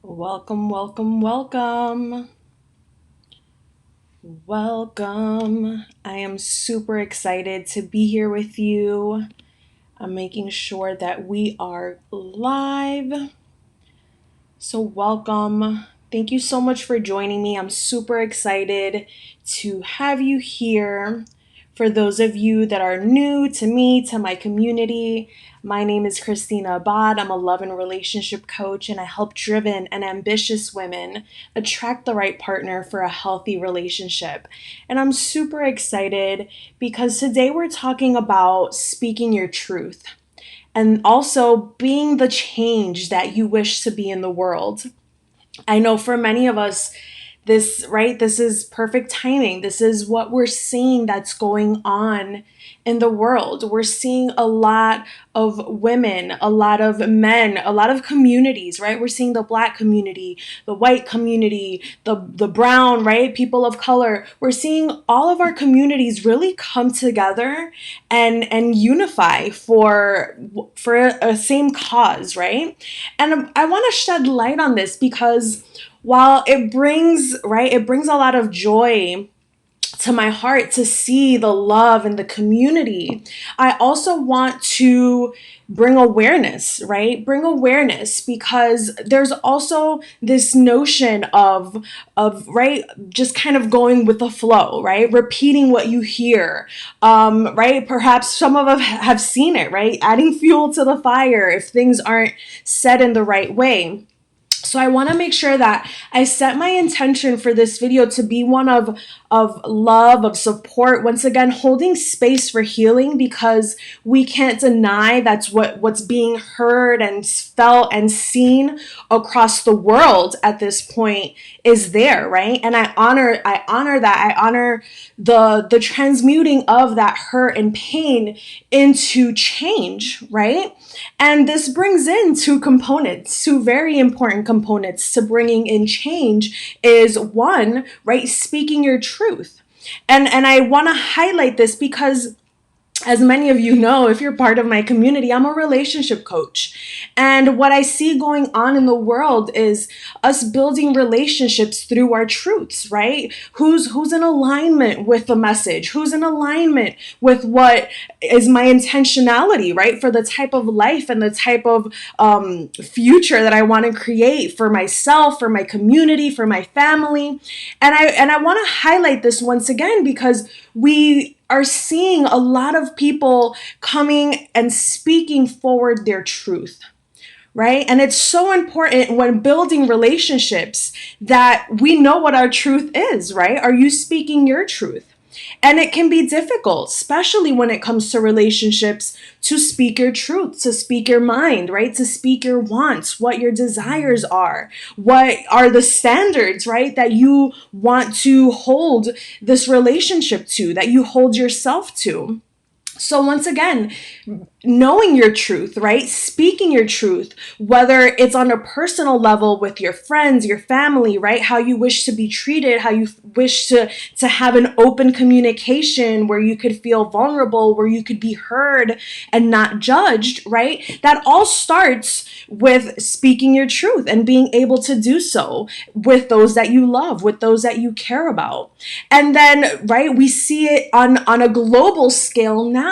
Welcome, welcome, welcome. Welcome. I am super excited to be here with you. I'm making sure that we are live. So, welcome. Thank you so much for joining me. I'm super excited to have you here. For those of you that are new to me, to my community, my name is Christina Abad. I'm a love and relationship coach, and I help driven and ambitious women attract the right partner for a healthy relationship. And I'm super excited because today we're talking about speaking your truth and also being the change that you wish to be in the world. I know for many of us, this is perfect timing. This is what we're seeing that's going on in the world. We're seeing a lot of women, a lot of men, a lot of communities, right? We're seeing the Black community, the white community, the brown, right? People of color. We're seeing all of our communities really come together and unify for a same cause, right? And I want to shed light on this because while it brings a lot of joy to my heart to see the love and the community, I also want to bring awareness, right? Bring awareness because there's also this notion of right, just kind of going with the flow, right? Repeating what you hear. Right? Perhaps some of us have seen it, right? Adding fuel to the fire if things aren't said in the right way. So I want to make sure that I set my intention for this video to be one of love, of support, once again holding space for healing, because we can't deny that's what's being heard and felt and seen across the world at this point is there, right? And I honor that. I honor the transmuting of that hurt and pain into change, right? And this brings in two very important components to bringing in change is one, right, speaking your truth. And I want to highlight this because as many of you know, if you're part of my community, I'm a relationship coach. And what I see going on in the world is us building relationships through our truths, right? Who's in alignment with the message? Who's in alignment with what is my intentionality, right? For the type of life and the type of future that I want to create for myself, for my community, for my family. And I want to highlight this once again because we are seeing a lot of people coming and speaking forward their truth, right? And it's so important when building relationships that we know what our truth is, right? Are you speaking your truth? And it can be difficult, especially when it comes to relationships, to speak your truth, to speak your mind, right? To speak your wants, what your desires are, what are the standards, right? That you want to hold this relationship to, that you hold yourself to. So once again, knowing your truth, right? Speaking your truth, whether it's on a personal level with your friends, your family, right? How you wish to be treated, how you wish to have an open communication where you could feel vulnerable, where you could be heard and not judged, right? That all starts with speaking your truth and being able to do so with those that you love, with those that you care about. And then, right, we see it on a global scale now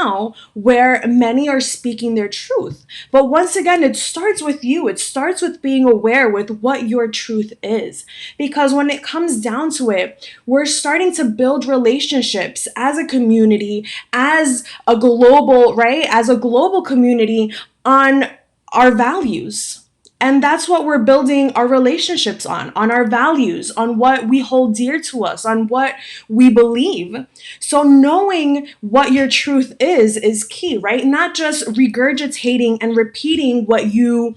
where many are speaking their truth. But once again, it starts with you. It starts with being aware with what your truth is. Because when it comes down to it, we're starting to build relationships as a community, as a global, right? As a global community on our values. And that's what we're building our relationships on our values, on what we hold dear to us, on what we believe. So knowing what your truth is key, right? Not just regurgitating and repeating what you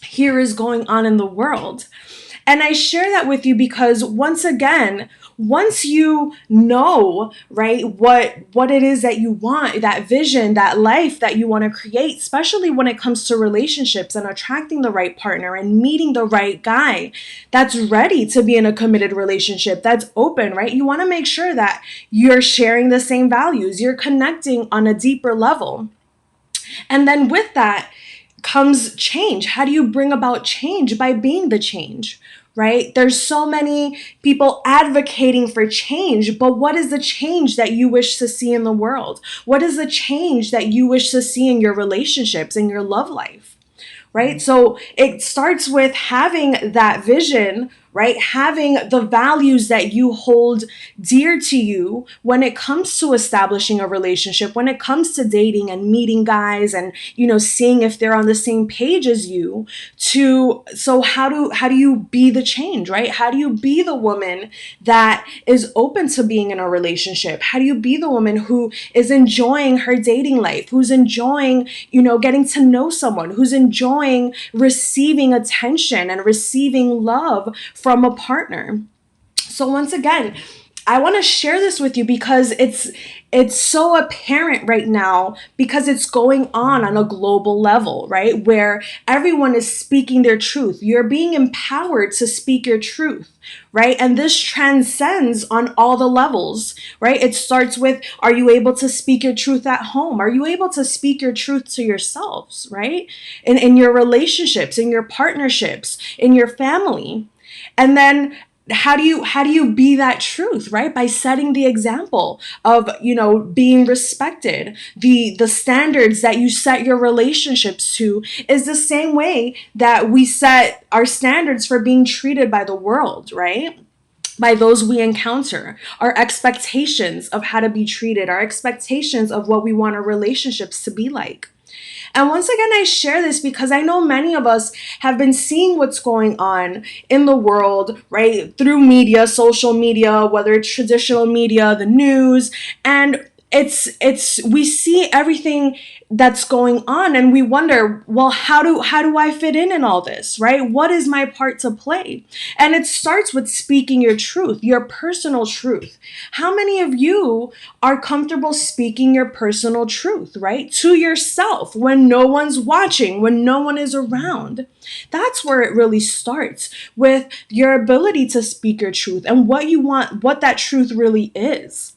hear is going on in the world. And I share that with you because once again, once you know, right, what it is that you want, that vision, that life that you want to create, especially when it comes to relationships and attracting the right partner and meeting the right guy that's ready to be in a committed relationship, that's open, right? You want to make sure that you're sharing the same values, you're connecting on a deeper level. And then with that, comes change. How do you bring about change? By being the change, right? There's so many people advocating for change, but what is the change that you wish to see in the world? What is the change that you wish to see in your relationships, in your love life? Right? So it starts with having that vision, right? Having the values that you hold dear to you when it comes to establishing a relationship, when it comes to dating and meeting guys and, seeing if they're on the same page as you. So how do you be the change, right? How do you be the woman that is open to being in a relationship? How do you be the woman who is enjoying her dating life, who's enjoying, getting to know someone, who's enjoying receiving attention and receiving love from a partner? So once again, I want to share this with you because it's so apparent right now, because it's going on a global level, right? Where everyone is speaking their truth. You're being empowered to speak your truth, right? And this transcends on all the levels, right? It starts with, are you able to speak your truth at home? Are you able to speak your truth to yourselves, right? In your relationships, in your partnerships, in your family. And then how do you be that truth, right? By setting the example of, being respected. The standards that you set your relationships to is the same way that we set our standards for being treated by the world, right? By those we encounter, our expectations of how to be treated, our expectations of what we want our relationships to be like. And once again, I share this because I know many of us have been seeing what's going on in the world, right? Through media, social media, whether it's traditional media, the news, and we see everything that's going on and we wonder, well, how do I fit in all this, right? What is my part to play? And it starts with speaking your truth, your personal truth. How many of you are comfortable speaking your personal truth, right? To yourself when no one's watching, when no one is around. That's where it really starts, with your ability to speak your truth and what you want, what that truth really is.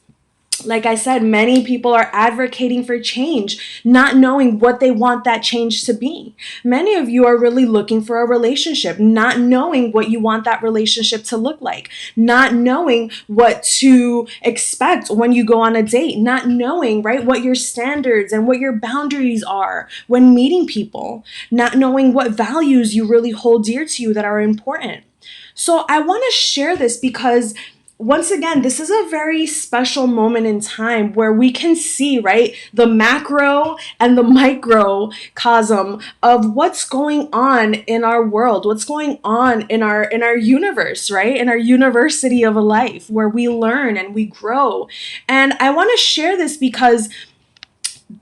Like I said, many people are advocating for change, not knowing what they want that change to be. Many of you are really looking for a relationship, not knowing what you want that relationship to look like, not knowing what to expect when you go on a date, not knowing, right, what your standards and what your boundaries are when meeting people, not knowing what values you really hold dear to you that are important. So I want to share this because once again, this is a very special moment in time where we can see, right, the macro and the microcosm of what's going on in our world, what's going on in our universe, right? In our university of a life where we learn and we grow. And I want to share this because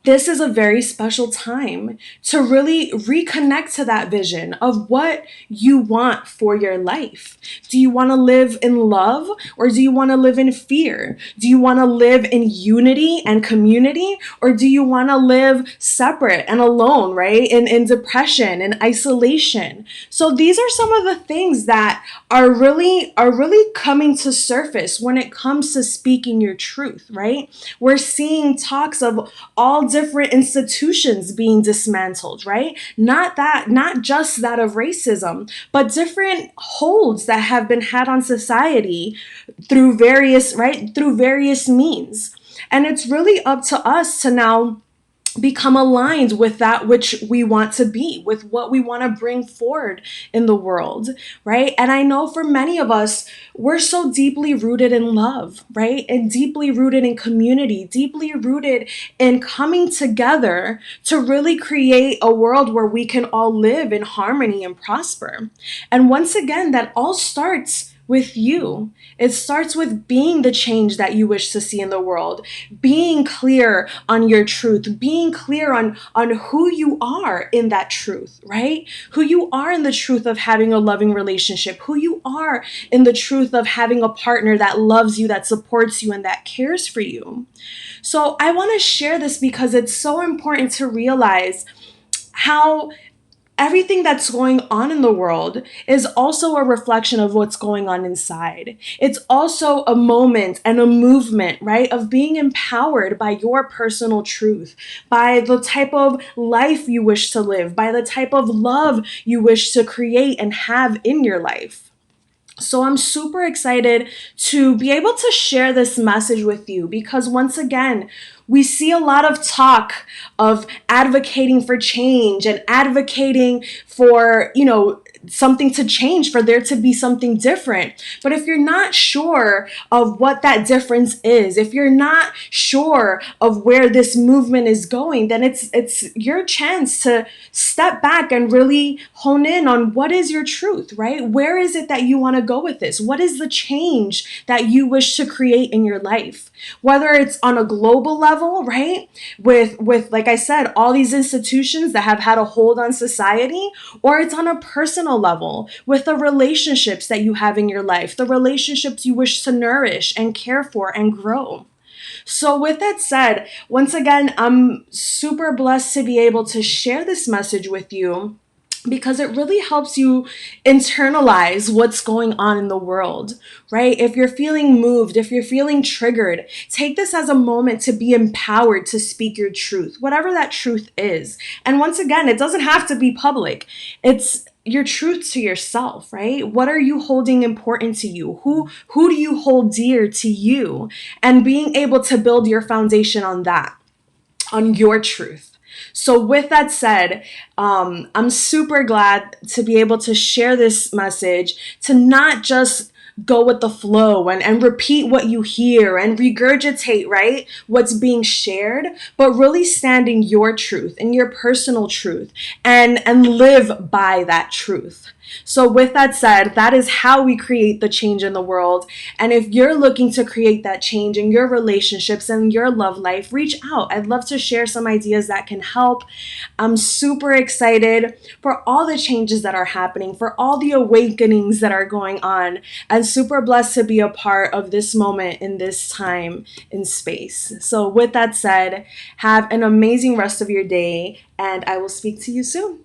this is a very special time to really reconnect to that vision of what you want for your life. Do you want to live in love, or do you want to live in fear? Do you want to live in unity and community, or do you want to live separate and alone, right? In depression and isolation. So these are some of the things that are really coming to surface when it comes to speaking your truth, right? We're seeing talks of all different institutions being dismantled, right? Not just that of racism, but different holds that have been had on society through various means. And it's really up to us to now become aligned with that which we want to be, with what we want to bring forward in the world, right? And I know for many of us, we're so deeply rooted in love, right? And deeply rooted in community, deeply rooted in coming together to really create a world where we can all live in harmony and prosper. And once again, that all starts with you. It starts with being the change that you wish to see in the world, being clear on your truth, being clear on who you are in that truth, right? Who you are in the truth of having a loving relationship, who you are in the truth of having a partner that loves you, that supports you, and that cares for you. So I want to share this because it's so important to realize how everything that's going on in the world is also a reflection of what's going on inside. It's also a moment and a movement, right, of being empowered by your personal truth, by the type of life you wish to live, by the type of love you wish to create and have in your life. So I'm super excited to be able to share this message with you because once again, we see a lot of talk of advocating for change and advocating for, something to change, for there to be something different. But if you're not sure of what that difference is, if you're not sure of where this movement is going, then it's your chance to step back and really hone in on what is your truth, right? Where is it that you want to go with this? What is the change that you wish to create in your life? Whether it's on a global level, right? With like I said, all these institutions that have had a hold on society, or it's on a personal level with the relationships that you have in your life, the relationships you wish to nourish and care for and grow. So, with that said, once again, I'm super blessed to be able to share this message with you because it really helps you internalize what's going on in the world, right? If you're feeling moved, if you're feeling triggered, take this as a moment to be empowered to speak your truth, whatever that truth is. And once again, it doesn't have to be public. It's your truth to yourself, right? What are you holding important to you? Who do you hold dear to you? And being able to build your foundation on that, on your truth. So, with that said, I'm super glad to be able to share this message, to not just go with the flow and repeat what you hear and regurgitate, right? What's being shared, but really standing your truth and your personal truth and live by that truth. So, with that said, that is how we create the change in the world. And if you're looking to create that change in your relationships and your love life, reach out. I'd love to share some ideas that can help. I'm super excited for all the changes that are happening, for all the awakenings that are going on, and super blessed to be a part of this moment in this time in space. So, with that said, have an amazing rest of your day, and I will speak to you soon.